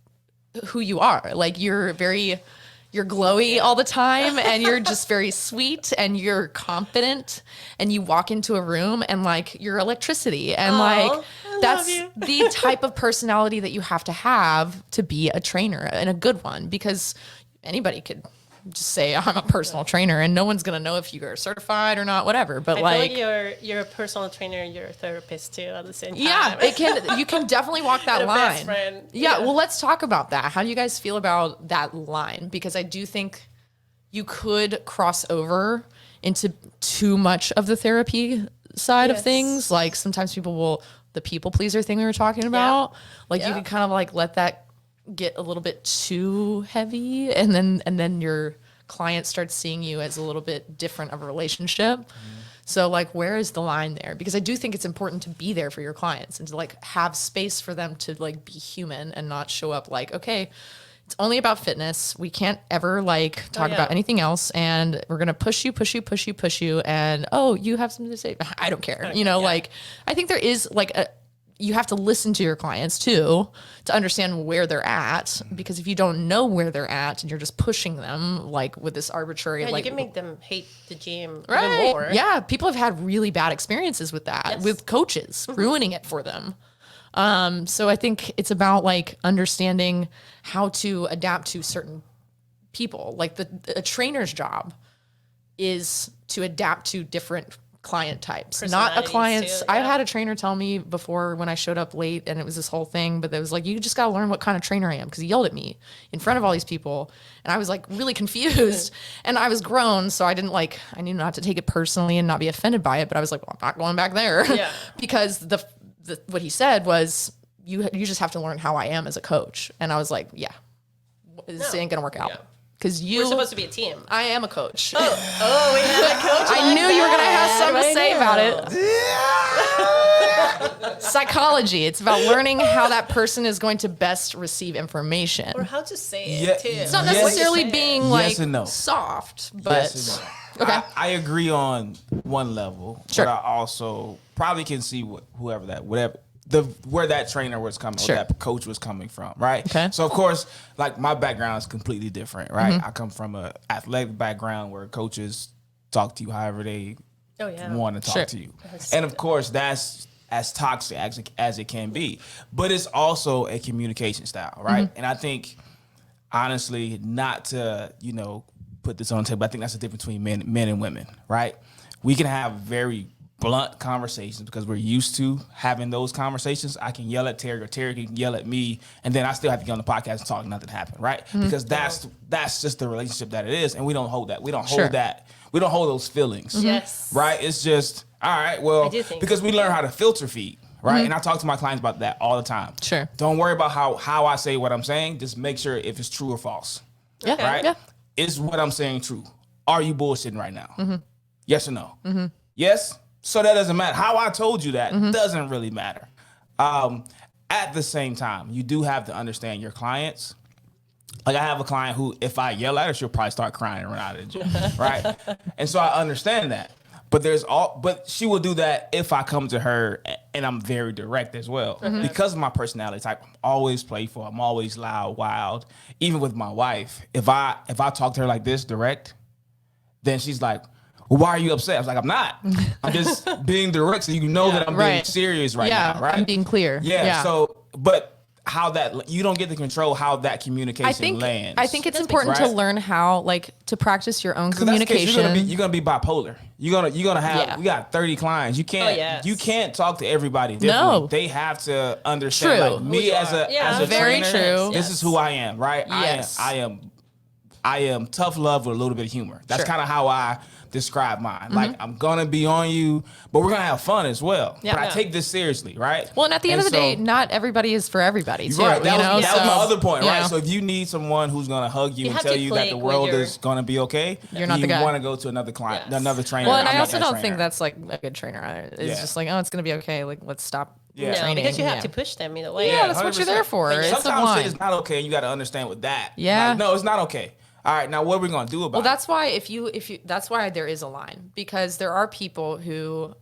who you are. Like, you're glowy all the time, and you're just very sweet, and you're confident, and you walk into a room and like you're electricity, and that's the type of personality that you have to be a trainer, and a good one, because anybody could just say I'm a personal trainer and no one's going to know if you're certified or not, whatever. But I feel like you're a personal trainer, you're a therapist too at the same time. Yeah, you can definitely walk that And a line. best friend. Yeah, well, let's talk about that. How do you guys feel about that line? Because I do think you could cross over into too much of the therapy side of things. Like sometimes the people pleaser thing we were talking about, you could kind of like let that get a little bit too heavy, and then your client starts seeing you as a little bit different of a relationship. So like, where is the line there? Because I do think it's important to be there for your clients and to like have space for them to like be human and not show up like, okay, it's only about fitness. We can't ever like talk about anything else. And we're going to push you. And, oh, you have something to say. I don't care. Like, I think there is like you have to listen to your clients too to understand where they're at, because if you don't know where they're at and you're just pushing them like with this arbiry, like you can make them hate the gym right. even more. Yeah, people have had really bad experiences with that, with coaches ruining it for them. So I think it's about like understanding how to adapt to certain people. Like a trainer's job is to adapt to different client types, not a client's. Too, yeah. I had a trainer tell me before when I showed up late, and it was this whole thing, but it was like, you just got to learn what kind of trainer I am, because he yelled at me in front of all these people, and I was like really confused, and I was grown, so I knew not to take it personally and not be offended by it, but I was like, well, I'm not going back there. Yeah. Because what he said was, you just have to learn how I am as a coach. And I was like, this ain't gonna work out. Yeah. Because We're supposed to be a team. I am a coach. We have a coach. I knew you were gonna have something to say about it. it. Psychology. It's about learning how that person is going to best receive information. Or how to say it Yeah, too. It's not Yes. necessarily being like Yes and no. soft, but Yes and no. okay. I agree on one level, Sure. but I also probably can see where that trainer was coming, Sure. or that coach was coming from, right? Okay. So of course, like my background is completely different, right? Mm-hmm. I come from a athletic background where coaches talk to you however they want to talk Sure. to you, and of course that's as toxic as it can be, but it's also a communication style, right? Mm-hmm. And I think honestly, not to put this on the table, but I think that's the difference between men and women, right? We can have very blunt conversations because we're used to having those conversations. I can yell at Terry, or Terry can yell at me, and then I still have to get on the podcast and talk, and nothing happened, right? Mm-hmm. Because that's just the relationship that it is, and we don't hold that. We don't Sure. hold that. We don't hold those feelings. Yes. Right? It's just, all right, well, I do think because so. we learn how to filter feed, right? And I talk to my clients about that all the time. Sure. Don't worry about how I say what I'm saying. Just make sure if it's true or false. Yeah. Right? Yeah. Is what I'm saying true? Are you bullshitting right now? Yes or no? Yes? So that doesn't matter. How I told you that doesn't really matter. At the same time, you do have to understand your clients. Like I have a client who, if I yell at her, she'll probably start crying and run out of the gym, right? And so I understand that. But she will do that if I come to her and I'm very direct as well. Because of my personality type, I'm always playful. I'm always loud, wild. Even with my wife, if I talk to her like this, direct, then she's like, well, why are you upset? I was like, I'm not. I'm just being direct so you know that I'm being Right. serious right Yeah, now, right? I'm being clear. Yeah. So, but how that, you don't get to control how that communication lands. I think it's important to right? learn how, like, to practice your own 'Cause that's the case, communication. you're gonna be bipolar. You're gonna have. Yeah. We got 30 clients. You can't. yes. You can't talk to everybody differently. No. They have to understand. True. Like me as a Very trainer, true. This is who I am. Right. Yes. I am tough love with a little bit of humor. That's Sure. kind of how I describe mine. Like I'm gonna be on you, but we're gonna have fun as well. Yeah. But I Yeah. take this seriously, right? Well, and at the end of the day, not everybody is for everybody, too. Right, that was So, my other point, yeah. right? So if you need someone who's gonna hug you and have tell to you that the click world with your- is gonna be okay, You're not you the guy. want to go to another client, Yes. another trainer. Well, and I'm I not also that don't trainer. think that's like a good trainer either. It's Yeah. just like, oh, it's gonna be okay. Like, let's stop Yeah. No, training. because you have Yeah. to push them either way. Yeah, that's what you're there for. It's a Sometimes line. shit is not okay, and you got to understand with that. Yeah. Like, no, it's not okay. All right, now what are we gonna do about Well, it? that's why if you that's why there is a line, because there are people who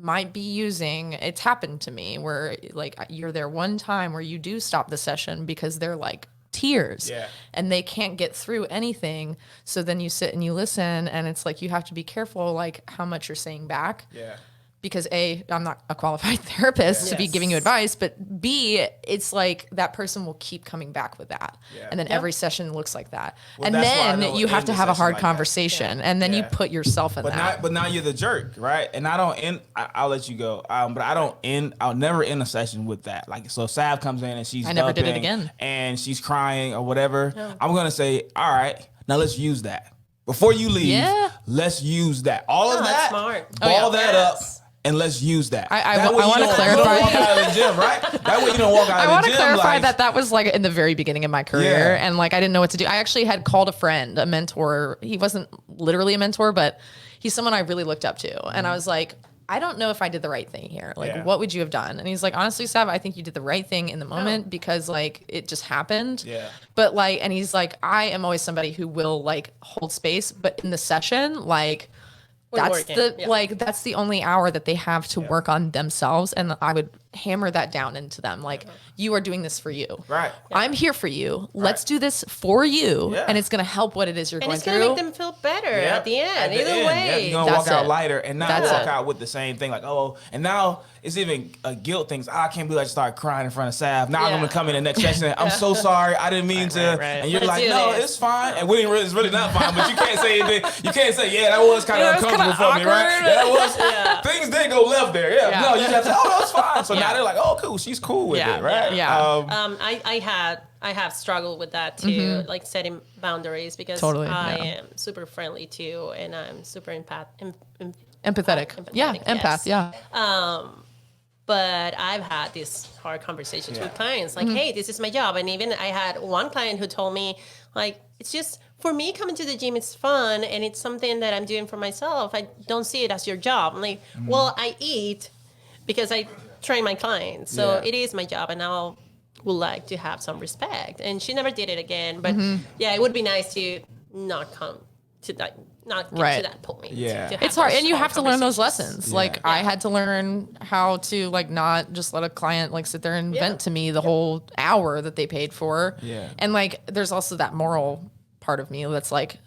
might be using, it's happened to me where like you're there one time where you do stop the session because they're like tears Yeah. and they can't get through anything. So then you sit and you listen, and it's like you have to be careful like how much you're saying back. Yeah. because A, I'm not a qualified therapist to be giving you advice, but B, it's like that person will keep coming back with that. Yeah. And then every session looks like that. Well, and then you have to have a hard conversation and then you put yourself in that. But now you're the jerk, right? And I don't end, I'll let you go. But I'll never end a session with that. Like, so Sav comes in and she's I never did it again. And she's crying or whatever. No. I'm going to say, all right, now let's use that. Before you leave, let's use that. All of that, smart. Ball that up. And let's use that. I want to clarify. Walk out of the gym, right? That way you don't walk out of the gym. I want to clarify that was like in the very beginning of my career, and like I didn't know what to do. I actually had called a friend, a mentor. He wasn't literally a mentor, but he's someone I really looked up to, and I was like, I don't know if I did the right thing here. Like, what would you have done? And he's like, honestly, Sav, I think you did the right thing in the moment because like it just happened. Yeah. But like, and he's like, I am always somebody who will like hold space, but in the session, like. That's that's the only hour that they have to work on themselves. And I would hammer that down into them. Like, you are doing this for you. Right. Yeah. I'm here for you. Let's do this for you. Yeah. And it's going to help what it is you're going through. And it's going to make them feel better at the end. Either way. You're going to walk out lighter and not walk out with the same thing. Like, oh, and now it's even a guilt thing. I can't believe I just started crying in front of Sav. Now I'm going to come in the next session. I'm so sorry. I didn't mean to. And you're like, no, it's fine. And it's really not fine. But you can't say anything. You can't say, that was kind of uncomfortable for me, right? That was, things did go left there. Yeah. No, you have to, no, it's fine. So now they're like, oh, cool. She's cool with it, right? Yeah. I have struggled with that too, like setting boundaries because I am super friendly too, and I'm super empathetic. Yes. Empath. Yeah. But I've had these hard conversations with clients, like, hey, this is my job, and even I had one client who told me, like, it's just for me coming to the gym, it's fun, and it's something that I'm doing for myself. I don't see it as your job. I'm like, well, I eat because I train my clients, so it is my job, and now would like to have some respect. And she never did it again, but it would be nice to not come to that, not get to that point. It's hard, and you have to learn those lessons. Like I had to learn how to like not just let a client like sit there and vent to me the whole hour that they paid for. And like there's also that moral part of me that's like,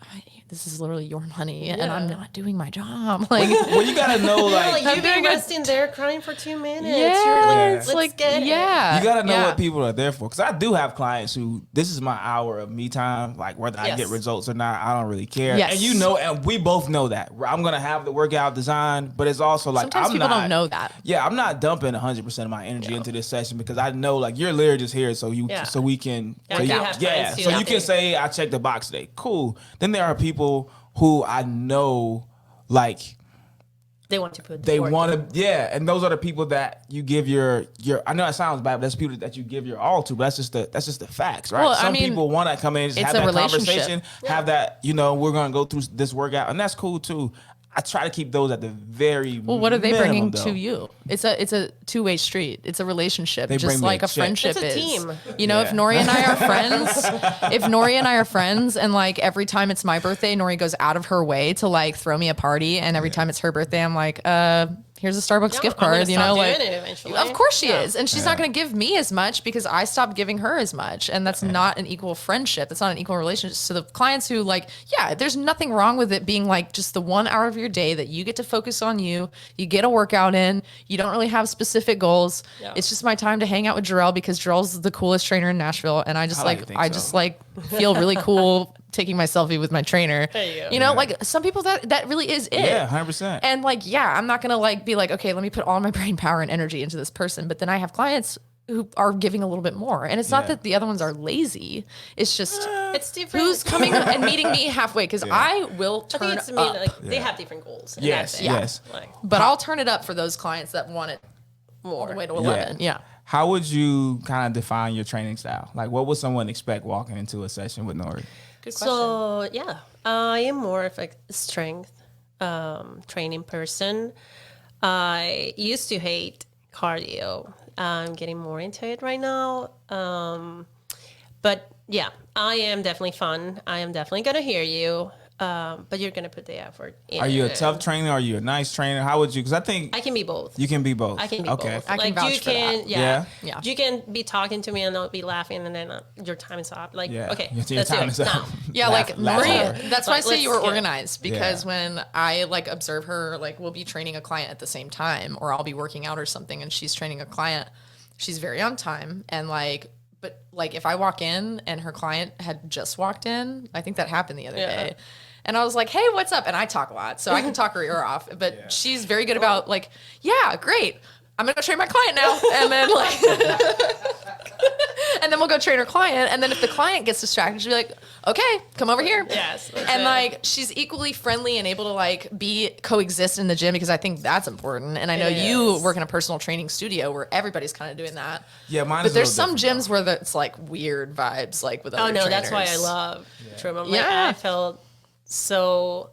this is literally your money and I'm not doing my job. Like, well, you gotta know, like you've been resting there crying for 2 minutes. It's like, let's get it. You gotta know what people are there for. Because I do have clients who, this is my hour of me time. Like whether I get results or not, I don't really care. And you know, and we both know that. I'm gonna have the workout design, but it's also like, sometimes people don't know that. Yeah, I'm not dumping 100% of my energy into this session because I know like you're literally just here so we can so you can say I checked the box today. Cool. Then there are people who I know, like they want to put and those are the people that you give your I know it sounds bad, but that's people that you give your all to, but that's just the facts, right? Well, some people want to come in and just have that conversation, have that, we're gonna go through this workout, and that's cool too. I try to keep those at the very what are they bringing to you? It's a two-way street. It's a relationship, just like a friendship is. It's a team. If Nory and I are friends, and like every time it's my birthday, Nory goes out of her way to like throw me a party, and every time it's her birthday, I'm like, here's a Starbucks gift card, of course she is. And she's not going to give me as much because I stopped giving her as much. And that's not an equal friendship. That's not an equal relationship. So the clients who like, there's nothing wrong with it being like just the 1 hour of your day that you get to focus on you get a workout in, you don't really have specific goals. It's just my time to hang out with Jarrell because Jarrell's the coolest trainer in Nashville. And I just feel really cool taking my selfie with my trainer. Like some people that really is it. Yeah, 100%. And like, I'm not gonna like be like, okay, let me put all my brain power and energy into this person. But then I have clients who are giving a little bit more. And it's not that the other ones are lazy. It's just it's different. Who's coming and meeting me halfway because I will turn up. Like, they have different goals. Yes. But I'll turn it up for those clients that want it more. All the way to 11. Yeah. How would you kind of define your training style? Like what would someone expect walking into a session with Nory? So I am more of a strength training person. I used to hate cardio. I'm getting more into it right now. But I am definitely fun. I am definitely gonna hear you. but you're gonna put the effort in. Are you a tough trainer? Are you a nice trainer? How would you? Because I think I can be both. you can be both. I can be okay. both. I can vouch you for can, that. yeah. Yeah. You can be talking to me and I'll be laughing, and then your time is up. Like, Yeah. okay, Your let's do time it is up. now. Yeah, Laugh- like laugh Maria, louder. that's why I Like, say you let's were get- organized, because Yeah. when I like observe her, like we'll be training a client at the same time, or I'll be working out or something and she's training a client, she's very on time. And like, but like if I walk in and her client had just walked in, I think that happened the other day. And I was like, hey, what's up? And I talk a lot, so I can talk her ear off. But she's very good about like, yeah, great. I'm going to go train my client now. And then like, and then we'll go train her client. And then if the client gets distracted, she'll be like, okay, come over here. Yes. And like, she's equally friendly and able to like coexist in the gym, because I think that's important. And I know you work in a personal training studio where everybody's kind of doing that. Yeah, mine But is a there's little some different, gyms where it's like weird vibes, like with other Oh no, trainers. that's why I love Trim. Like, Yeah. I felt so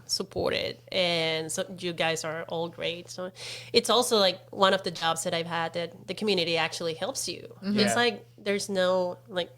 supported, and so you guys are all great. So it's also like one of the jobs that I've had that the community actually helps you. Mm-hmm. It's Yeah. like there's no like,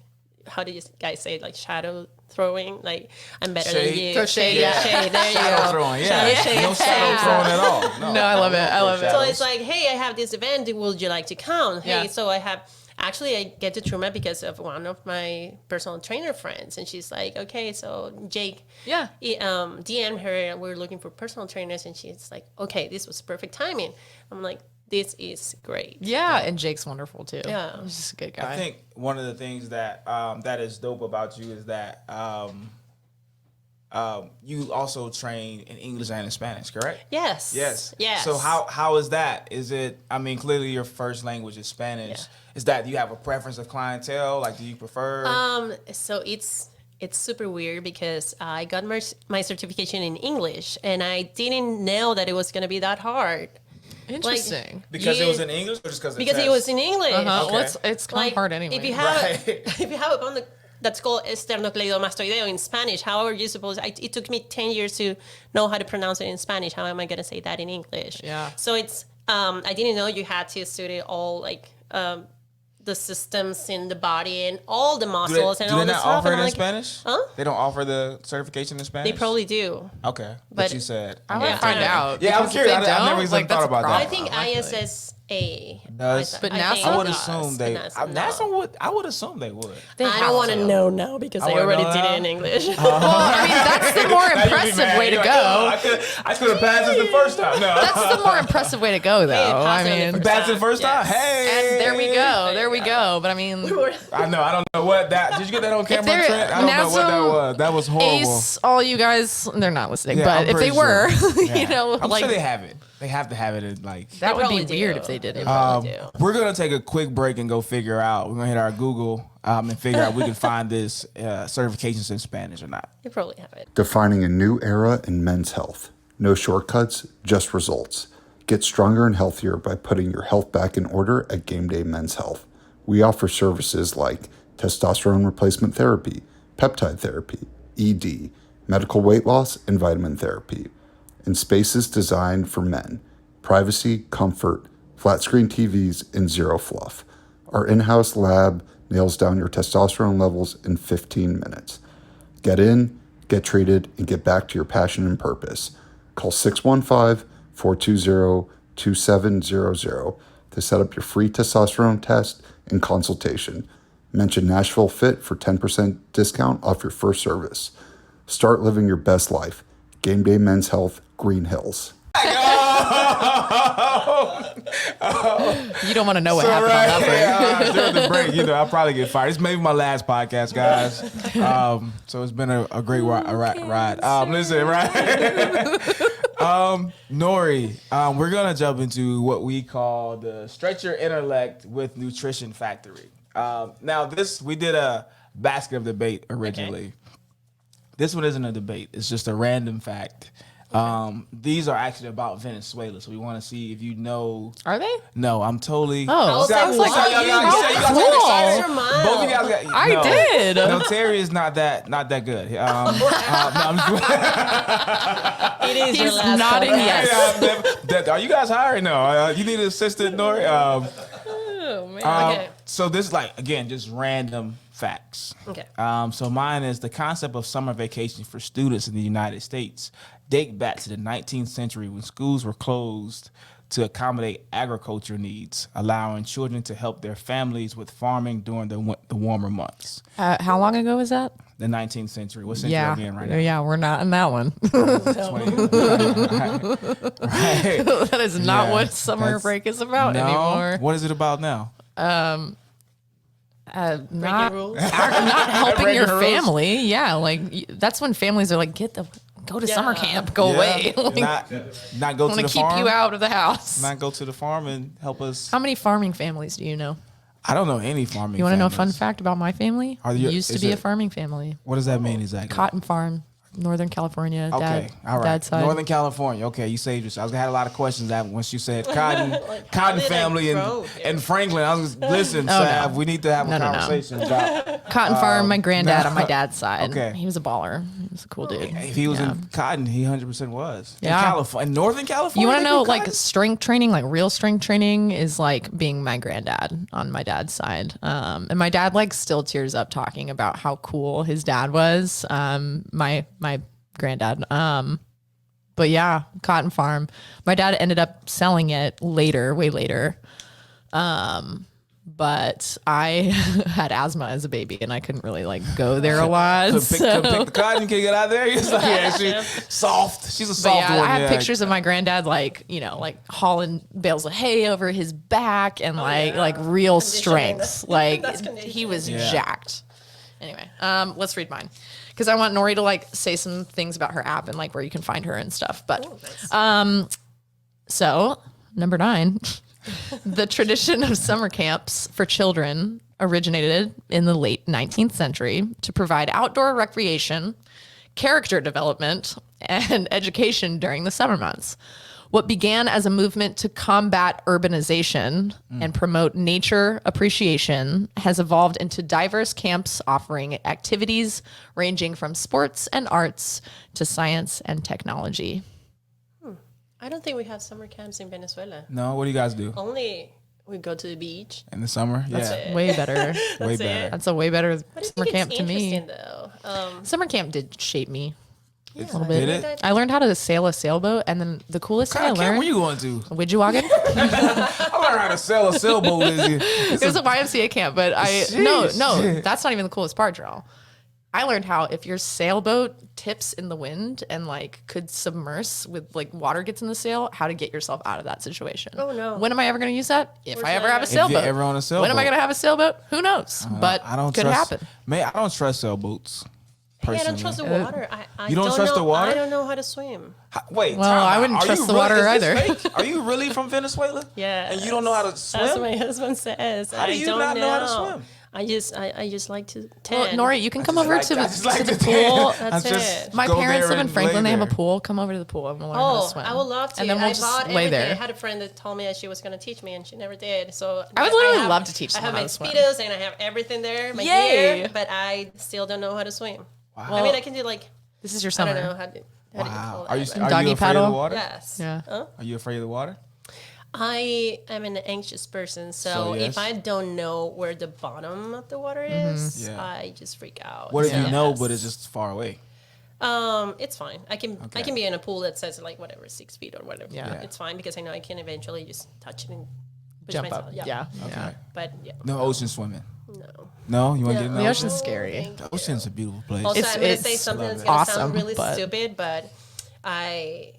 how do you guys say it? Like shadow throwing? Like I'm better than Shade. you. Throw shade, yeah. Shade, there you Shadow go. throwing, yeah. Shadow, No shadow throwing at all. No, I love it. I love it. So it's like, hey, I have this event. Would you like to come? Hey, Yeah. so I have. Actually, I get to Truma because of one of my personal trainer friends, and she's like, okay, so Jake, Yeah. DM her. We're looking for personal trainers, and she's like, okay, this was perfect timing. I'm like, this is great. Yeah. And Jake's wonderful too. Yeah. He's just a good guy. I think one of the things that that is dope about you is that you also train in English and in Spanish, correct? Yes. Yes. Yes. So how is that? Is it? I mean, clearly your first language is Spanish. Yeah. Is that? Do you have a preference of clientele? Like, do you prefer? So it's super weird because I got my certification in English, and I didn't know that it was gonna be that hard. Interesting. Because it you- was in English, or just because Because it was in English. Uh-huh. Okay. Well, it's kind of hard anyway. If you have Right. if you have a bone that's called esternocleidomastoideo in Spanish, how are you supposed? It took me 10 years to know how to pronounce it in Spanish. How am I going to say that in English? Yeah. So it's I didn't know you had to study all like the systems in the body and all the muscles and do all they the not stuff. offer And it I'm in like, Spanish? Huh? They don't offer the certification in Spanish. They probably do. Okay, but But you said I want Yeah. to find out. Yeah, I'm because if curious. they I've never don't, even like, thought that's a about that. I problem, think feel like. ISSA Does. But I NASA? think I would does, assume but they. NASA, no. NASA I would assume they would. They I have don't want to. to know now because I wanna already know did now? it in English. Well, I mean, that's the more impressive way to go. I could have passed it the first time. No, That's the more impressive way to go, though. I pass it on the mean, first passed it the first time. Yes. Hey, and there we go. There we go. But I mean, I know. I don't know what that. Did you get that on camera, they're- Trent? I don't know what that NASA, was. That was horrible. Ace, all you guys, they're not listening. Yeah, but I'm if they pretty were, sure. you Yeah. know, I'm like sure they have it. They have to have it in like. that would be probably weird do. if they didn't. They probably do. We're gonna take a quick break and go figure out. We're gonna hit our Google and figure out if we can find this certifications in Spanish or not. You probably have it. Defining a new era in men's health. No shortcuts, just results. Get stronger and healthier by putting your health back in order at Game Day Men's Health. We offer services like testosterone replacement therapy, peptide therapy, ED, medical weight loss, and vitamin therapy. In spaces designed for men. Privacy, comfort, flat screen TVs, and zero fluff. Our in-house lab nails down your testosterone levels in 15 minutes. Get in, get treated, and get back to your passion and purpose. Call 615-420-2700 to set up your free testosterone test and consultation. Mention Nashville Fit for 10% discount off your first service. Start living your best life. Game Day Men's Health, Greenhills. You don't want to know what happened on that break. During the break, I'll probably get fired. It's maybe my last podcast, guys. So it's been a great ride. Listen, right? Nory, we're gonna jump into what we call the Stretch Your Intellect with Nutrition Factory. Now, we did a basket of debate originally. Okay. This one isn't a debate. It's just a random fact. These are actually about Venezuela, so we want to see if you know. Are they? No, I'm totally. Oh, See, sounds like y'all you got cool. excited. Your mind. Both of y'all got. I no. did. No, Terry is not that good. No, I'm It is your He's last nodding podcast. yes. are you guys hiring? No, you need an assistant, Nory. Oh man. Okay. So this is again just random facts. Okay. So mine is the concept of summer vacation for students in the United States date back to the 19th century when schools were closed to accommodate agriculture needs, allowing children to help their families with farming during the warmer months. How long ago was that? The 19th century. What century are we in right now? Yeah, we're not in that one. 20, right. That is not Yeah, what summer that's- break is about No. anymore. What is it about now? Not Breaking rules. not helping Breaking your rules. family. Yeah, like that's when families are like, go to summer camp, go away. Like, Not go I to want the to keep farm. you out of the house. Not go to the farm and help us. How many farming families do you know? I don't know any farming. You want to know a fun families. fact about my family? Are you- Used to is be a it- farming family. What does that mean exactly? Cotton farm, Northern California. Okay, all right. Dad's side. Northern California. Okay, you saved yourself. I had a lot of questions that once you said cotton, cotton did it family grow here? and Franklin. I was listen, Oh, Sav, no. we need to have a No, no, no. conversation about Cotton farm. My granddad on my dad's side. Okay. He was a baller. He was a cool dude. if he was Yeah. in cotton, he 100% was. Yeah. In California, in Northern California. You want to they know, grew like, cotton? strength training, like real strength training is like being my granddad on my dad's side. And my dad, like, still tears up talking about how cool his dad was. My granddad. But yeah, cotton farm. My dad ended up selling it later, way later. But I had asthma as a baby and I couldn't really like go there a lot. Couldn't pick the cotton. Can you get out of there? He's like, yeah, she's soft. She's a But soft yeah, one. I have yeah. pictures of my granddad, like, you know, like hauling bales of hay over his back and like real Conditioning. strength. Like That's he was Yeah. jacked. Anyway, let's read mine because I want Nory to like say some things about her app and like where you can find her and stuff. But so number 9, the tradition of summer camps for children originated in the late 19th century to provide outdoor recreation, character development, and education during the summer months. What began as a movement to combat urbanization and promote nature appreciation has evolved into diverse camps offering activities ranging from sports and arts to science and technology. I don't think we have summer camps in Venezuela. No, what do you guys do Only we go to the beach. in the summer? That's Yeah, it. Way better. way That's better. it. That's a way better But I summer think camp it's to me. interesting though. Summer camp did shape me. Yeah, little bit. Did it? I learned how to sail a sailboat, and then the coolest thing I What kind of camp were learned, you going to? Widgewagon. I learned how to sail a sailboat. It was a YMCA camp, but no, that's not even the coolest part, Jarrell. I learned how if your sailboat tips in the wind and like could submerse with like water gets in the sail, how to get yourself out of that situation. Oh, no. When am I ever going to use that? If I ever not have a If you're sailboat. ever on a When am I sailboat. going to have a sailboat? Who knows? But I don't could trust, happen. Man, I don't trust sailboats. Hey, I Personally. don't trust the water. I You don't trust know, the water? I don't know how to swim. Wait, Well, time I out. wouldn't Are trust you the really- water is this either. fake? Are you really from Venezuela? Yeah. And you don't know how to That's swim? what my husband says. How do you don't not know how to swim? I just like to Well, tan. Nori, you can come over to I just like the to pool. tan. That's I just it. My go parents there live in and Franklin. lay They have a there. pool. Come over to the pool and we'll learn how to Oh, swim. I would love to. And then we'll I just bought lay everything. there. I had a friend that told me that she was going to teach me, and she never did. So I would literally have- love to teach I have someone my how to swim. speedos and I have everything there, my Yay. gear, but I still don't know how to swim. I Well, mean, I can do like This is your I summer. don't know how to. How do you Wow. call Are you that? afraid Doggy of paddle? the water? Yes. Yeah. Are you afraid of the water? I am an anxious person, so So, yes. if I don't know where the bottom of the water is, Yeah. I just freak out. What if you know, Yes. but it's just far away? It's fine. I can Okay. be in a pool that says like whatever 6 feet or whatever. Yeah. Yeah. It's fine because I know I can eventually just touch it and push Jump myself. up. Yeah. Yeah. Okay. But yeah, No ocean swimming. no. No, you want to Yeah. get in The the ocean's ocean? scary. Thank The you. ocean's a beautiful place. Also, I'm gonna It's say something that's love gonna awesome, sound really but- stupid, but I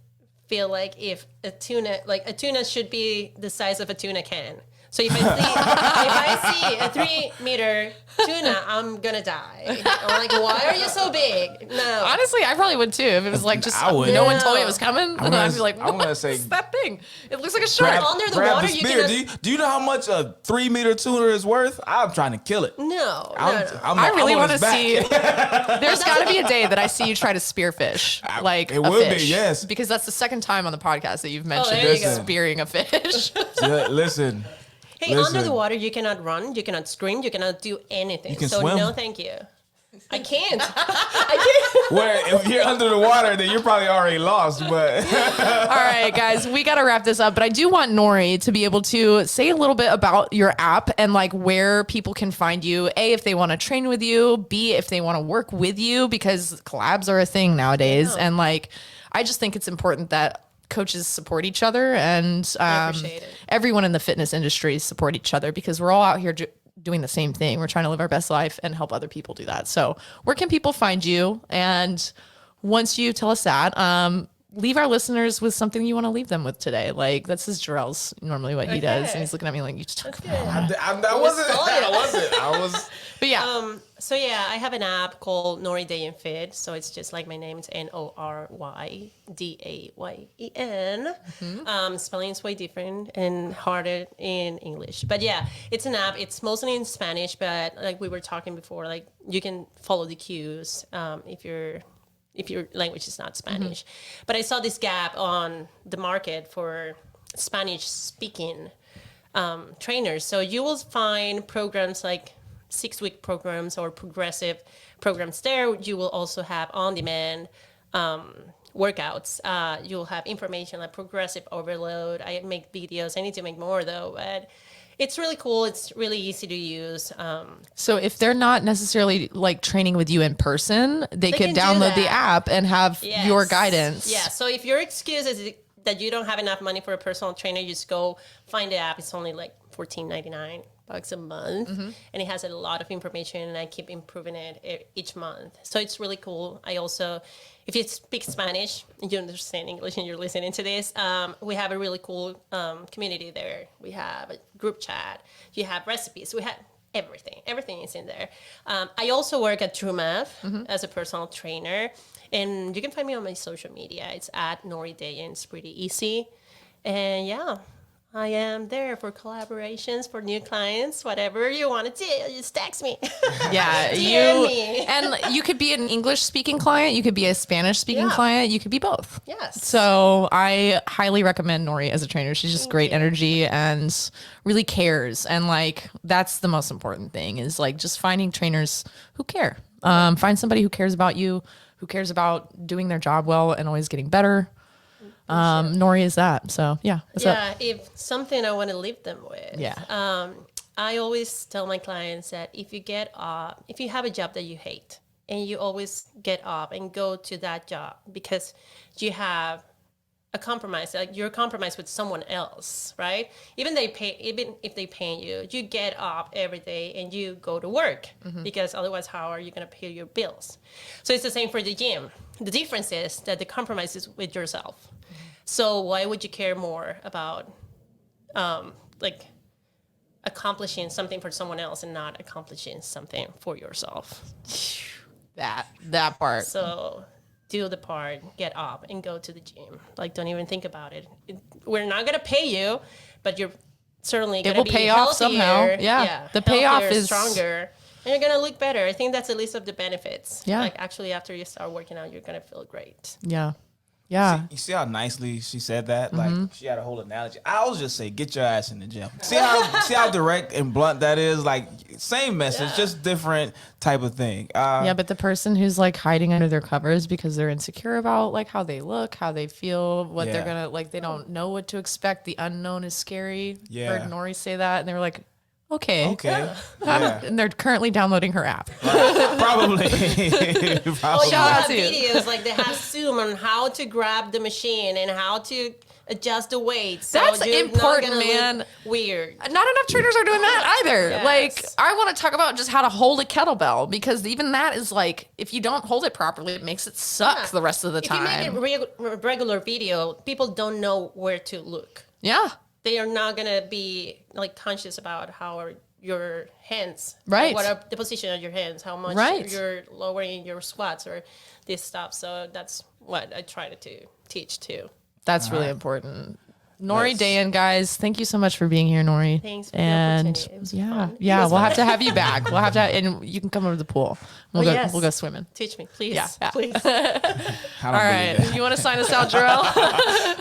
feel like if a tuna should be the size of a tuna can. So if I see a 3-meter tuna, I'm gonna die. I'm like, why are you so big? No. Honestly, I probably would too if it was like just I would. no one told me it was coming. gonna I'd be like, I'm gonna what say- is that thing? It looks like a shark. Under the grab water, the you spear. can- Do you know how much a 3-meter tuna is worth? I'm trying to kill it. No. I really want want to see. There's got to be a day that I see you try to spearfish like it a would be, fish. yes. Because that's the second time on the podcast that you've mentioned there you go. spearing a fish. Listen, Hey, Listen. under the water, you cannot run, you cannot scream, you cannot do anything. You can so swim. no, thank you. I can't. I can't. Where if you're under the water, then you're probably already lost. But all right, guys, we got to wrap this up. But I do want Nory to be able to say a little bit about your app and like where people can find you. A, if they want to train with you. B, if they want to work with you, because collabs are a thing nowadays. Yeah. And like, I just think it's important that coaches support each other, and I appreciate it. everyone in the fitness industry support each other, because we're all out here doing the same thing. We're trying to live our best life and help other people do that. So where can people find you? And once you tell us that, leave our listeners with something you want to leave them with today. Like, this is Jarrell's normally what he does. And he's looking at me like, you just talk about it. I was. But yeah. So yeah, I have an app called Nory Dayen Fit. So it's just like my name. It's NORYDAYEN. Spelling is way different and harder in English. But yeah, it's an app. It's mostly in Spanish, but like we were talking before, like you can follow the cues if your language is not Spanish. But I saw this gap on the market for Spanish speaking trainers. So you will find programs like 6-week programs or progressive programs there. You will also have on-demand workouts. You'll have information like progressive overload. I make videos. I need to make more though, but it's really cool. It's really easy to use. So if they're not necessarily like training with you in person, they could can do download the that. app and have your Yes. guidance. Yeah. So if your excuse is that you don't have enough money for a personal trainer, you just go find the app. It's only like $14.99 a month, and it has a lot of information, and I keep improving it each month. So it's really cool. I also, if you speak Spanish and you understand English and you're listening to this, we have a really cool community there. We have a group chat. You have recipes. We have everything. Everything is in there. I also work at True Math as a personal trainer, and you can find me on my social media. It's at Nory Dayen. It's pretty easy. And yeah, I am there for collaborations, for new clients, whatever you want to do, just text me. Yeah, DM me. and you could be an English speaking client, you could be a Spanish speaking Yeah. client, you could be both. Yes. So I highly recommend Nory as a trainer. She's just great energy and really cares. And like, that's the most important thing, is like just finding trainers who care. Find somebody who cares about you, who cares about doing their job well and always getting better. Nory is that. So yeah. If something I want to leave them with. Yeah. I always tell my clients that if you have a job that you hate and you always get up and go to that job because you have a compromise, like you're compromised with someone else, right? Even if they pay you, you get up every day and you go to work, because otherwise how are you going to pay your bills? So it's the same for the gym. The difference is that the compromise is with yourself. So why would you care more about like accomplishing something for someone else and not accomplishing something for yourself? That part. So do the part, get up and go to the gym. Like, don't even think about it. We're not going to pay you, but you're certainly going to be pay off healthier. somehow. Yeah. The payoff healthier, is stronger. And you're going to look better. I think that's the least of the benefits. Yeah. Like, actually, after you start working out, you're going to feel great. Yeah. Yeah. You see how nicely she said that? Like, she had a whole analogy. I always just say, get your ass in the gym. See how direct and blunt that is? Like, same message, just different type of thing. Yeah, but the person who's like hiding under their covers because they're insecure about like how they look, how they feel, what they're gonna like, they don't know what to expect. The unknown is scary. Yeah. Heard Nory say that, and they were like, okay. Okay. Yeah. And they're currently downloading her app. Probably. Oh, you Shout out have to you. videos like they have Zoom on how to grab the machine and how to adjust the weight. So That's you're important, not gonna man. look weird. Not enough trainers are doing that either. Yes. Like, I want to talk about just how to hold a kettlebell, because even that is like, if you don't hold it properly, it makes it suck the rest of the time. If you make a regular video, people don't know where to look. Yeah. They are not gonna be like conscious about how are your hands, Right. What are the position of your hands, how much Right. you're lowering your squats or this stuff. So that's what I try to teach too. That's really important. Nory Dayen, guys, thank you so much for being here, Nory. Thanks for and the opportunity. It was fun. we'll have to have you back. We'll have to, and you can come over to the pool. We'll go swimming. Teach me, please. Yeah. Please. All right, you want to sign us out, Jarrell?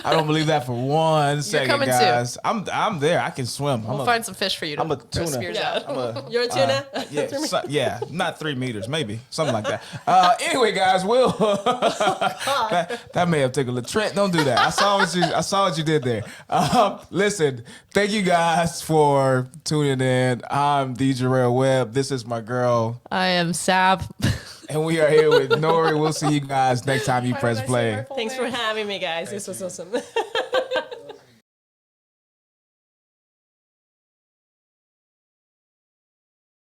I don't believe that for one second, coming guys. Too. I'm there. I can swim. We'll find some fish for you to I'm a throw tuna. spears out. You're a tuna? Yeah, not 3 meters, maybe something like that. Anyway, guys, that may have taken a Trent. Don't do that. I saw what you did there. Listen, thank you guys for tuning in. I'm D. Jarrell Webb. This is my girl. I am Sab. And we are here with Nory. We'll see you guys next time you press play. Thanks for having me, guys. This was awesome.